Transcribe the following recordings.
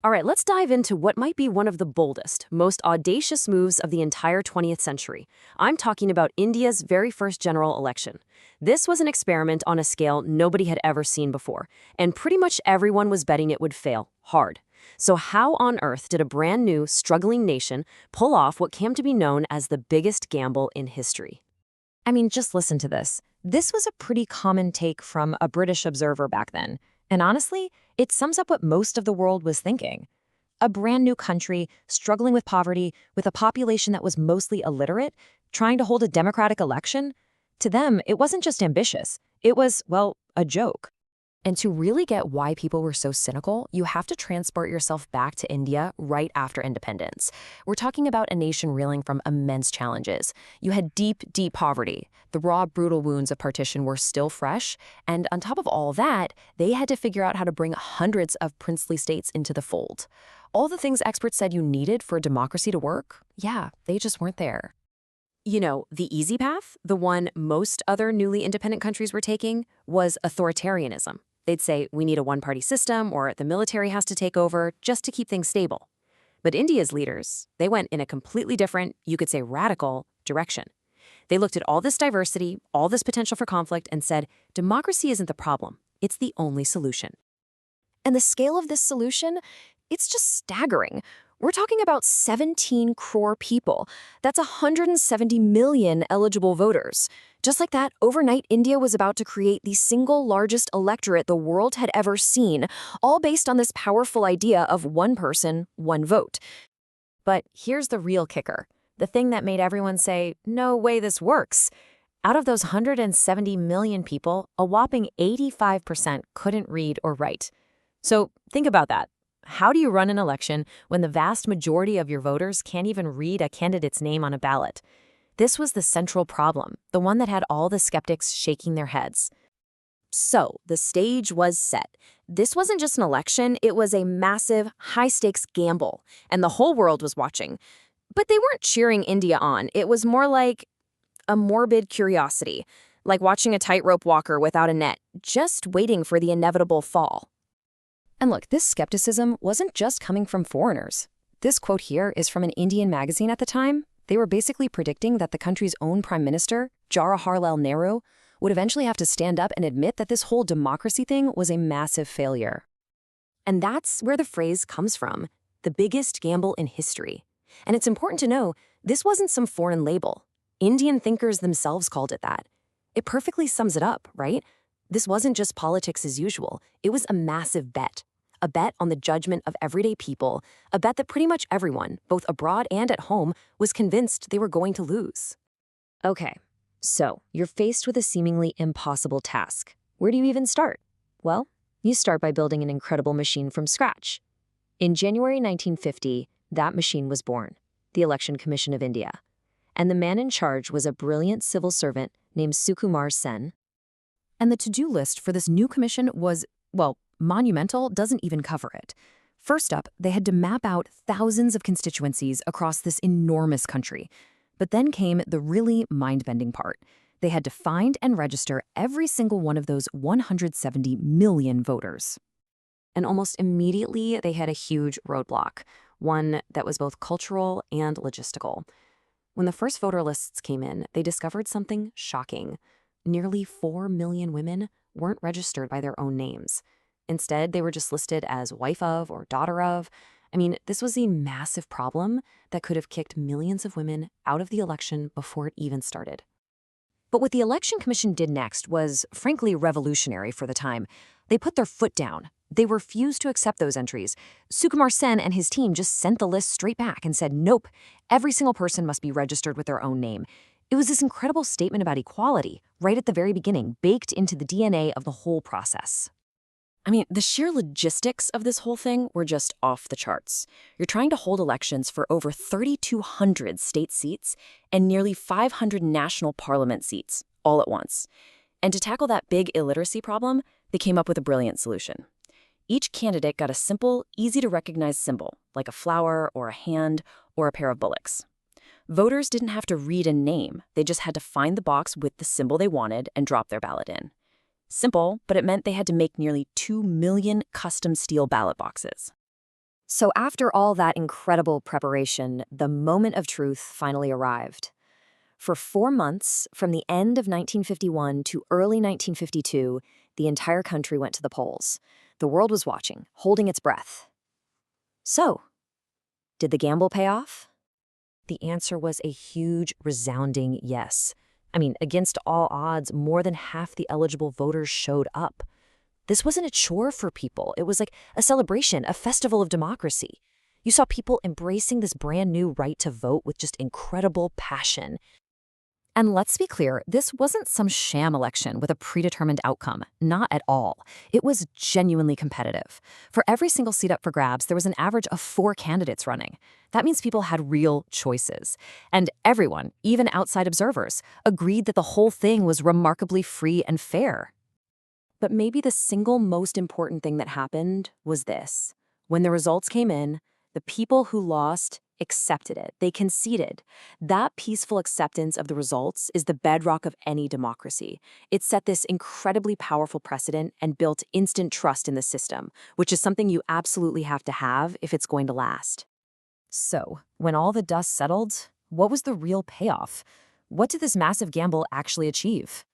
All right, let's dive into what might be one of the boldest, most audacious moves of the entire 20th century. I'm talking about India's very first general election. This was an experiment on a scale nobody had ever seen before, and pretty much everyone was betting it would fail hard. So, how on earth did a brand new, struggling nation pull off what came to be known as the biggest gamble in history? I mean, just listen to this. This was a pretty common take from a British observer back then. And honestly, it sums up what most of the world was thinking. A brand new country, struggling with poverty, with a population that was mostly illiterate, trying to hold a democratic election? To them, it wasn't just ambitious. It was, well, a joke. And to really get why people were so cynical, you have to transport yourself back to India right after independence. We're talking about a nation reeling from immense challenges. You had deep, deep poverty. The raw, brutal wounds of partition were still fresh. And on top of all that, they had to figure out how to bring hundreds of princely states into the fold. All the things experts said you needed for a democracy to work, yeah, they just weren't there. You know, the easy path, the one most other newly independent countries were taking, was authoritarianism. They'd say, we need a one-party system, or the military has to take over, just to keep things stable. But India's leaders, they went in a completely different, you could say radical, direction. They looked at all this diversity, all this potential for conflict, and said, democracy isn't the problem, it's the only solution. And the scale of this solution, it's just staggering. We're talking about 17 crore people. That's 170 million eligible voters. Just like that, overnight, India was about to create the single largest electorate the world had ever seen, all based on this powerful idea of one person, one vote. But here's the real kicker, the thing that made everyone say, no way this works. Out of those 170 million people, a whopping 85% couldn't read or write. So think about that. How do you run an election when the vast majority of your voters can't even read a candidate's name on a ballot? This was the central problem, the one that had all the skeptics shaking their heads. So, the stage was set. This wasn't just an election, it was a massive, high-stakes gamble, and the whole world was watching. But they weren't cheering India on. It was more like a morbid curiosity, like watching a tightrope walker without a net, just waiting for the inevitable fall. And look, this skepticism wasn't just coming from foreigners. This quote here is from an Indian magazine at the time. They were basically predicting that the country's own prime minister, Jawaharlal Nehru, would eventually have to stand up and admit that this whole democracy thing was a massive failure. And that's where the phrase comes from, the biggest gamble in history. And it's important to know, this wasn't some foreign label. Indian thinkers themselves called it that. It perfectly sums it up, right? This wasn't just politics as usual. It was a massive bet. A bet on the judgment of everyday people, a bet that pretty much everyone, both abroad and at home, was convinced they were going to lose. Okay, so you're faced with a seemingly impossible task. Where do you even start? Well, you start by building an incredible machine from scratch. In January 1950, that machine was born, the Election Commission of India. And the man in charge was a brilliant civil servant named Sukumar Sen. And the to-do list for this new commission was, well, monumental doesn't even cover it. First up, they had to map out thousands of constituencies across this enormous country. But then came the really mind-bending part. They had to find and register every single one of those 170 million voters. And almost immediately, they had a huge roadblock, one that was both cultural and logistical. When the first voter lists came in, they discovered something shocking. Nearly 4 million women weren't registered by their own names. Instead, they were just listed as wife of or daughter of. I mean, this was a massive problem that could have kicked millions of women out of the election before it even started. But what the Election Commission did next was, frankly, revolutionary for the time. They put their foot down. They refused to accept those entries. Sukumar Sen and his team just sent the list straight back and said, nope, every single person must be registered with their own name. It was this incredible statement about equality, right at the very beginning, baked into the DNA of the whole process. I mean, the sheer logistics of this whole thing were just off the charts. You're trying to hold elections for over 3,200 state seats and nearly 500 national parliament seats, all at once. And to tackle that big illiteracy problem, they came up with a brilliant solution. Each candidate got a simple, easy-to-recognize symbol, like a flower or a hand or a pair of bullocks. Voters didn't have to read a name. They just had to find the box with the symbol they wanted and drop their ballot in. Simple, but it meant they had to make nearly 2 million custom steel ballot boxes. So after all that incredible preparation, the moment of truth finally arrived. For 4 months, from the end of 1951 to early 1952, the entire country went to the polls. The world was watching, holding its breath. So, did the gamble pay off? The answer was a huge, resounding yes. I mean, against all odds, more than half the eligible voters showed up. This wasn't a chore for people. It was like a celebration, a festival of democracy. You saw people embracing this brand new right to vote with just incredible passion. And let's be clear, this wasn't some sham election with a predetermined outcome. Not at all. It was genuinely competitive. For every single seat up for grabs, there was an average of 4 candidates running. That means people had real choices. And everyone, even outside observers, agreed that the whole thing was remarkably free and fair. But maybe the single most important thing that happened was this. When the results came in, the people who lost accepted it. They conceded. That peaceful acceptance of the results is the bedrock of any democracy. It set this incredibly powerful precedent and built instant trust in the system, which is something you absolutely have to have if it's going to last. So, when all the dust settled, what was the real payoff? What did this massive gamble actually achieve?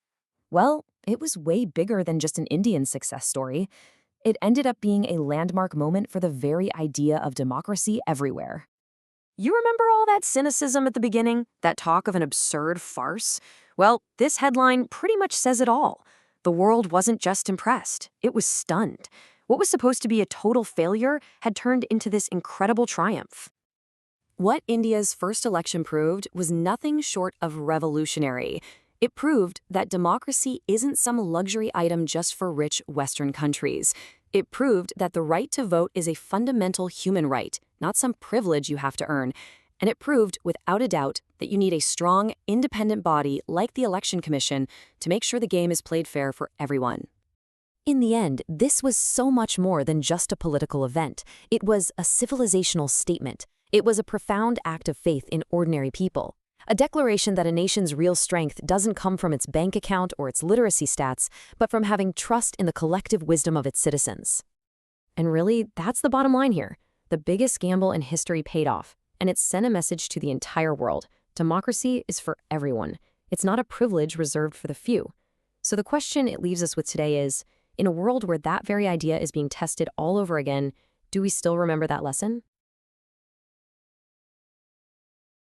Well, it was way bigger than just an Indian success story. It ended up being a landmark moment for the very idea of democracy everywhere. You remember all that cynicism at the beginning? That talk of an absurd farce? Well, this headline pretty much says it all. The world wasn't just impressed, it was stunned. What was supposed to be a total failure had turned into this incredible triumph. What India's first election proved was nothing short of revolutionary. It proved that democracy isn't some luxury item just for rich Western countries. It proved that the right to vote is a fundamental human right, not some privilege you have to earn. And it proved, without a doubt, that you need a strong, independent body like the Election Commission to make sure the game is played fair for everyone. In the end, this was so much more than just a political event. It was a civilizational statement. It was a profound act of faith in ordinary people. A declaration that a nation's real strength doesn't come from its bank account or its literacy stats, but from having trust in the collective wisdom of its citizens. And really, that's the bottom line here. The biggest gamble in history paid off, and it sent a message to the entire world. Democracy is for everyone. It's not a privilege reserved for the few. So the question it leaves us with today is, in a world where that very idea is being tested all over again, do we still remember that lesson?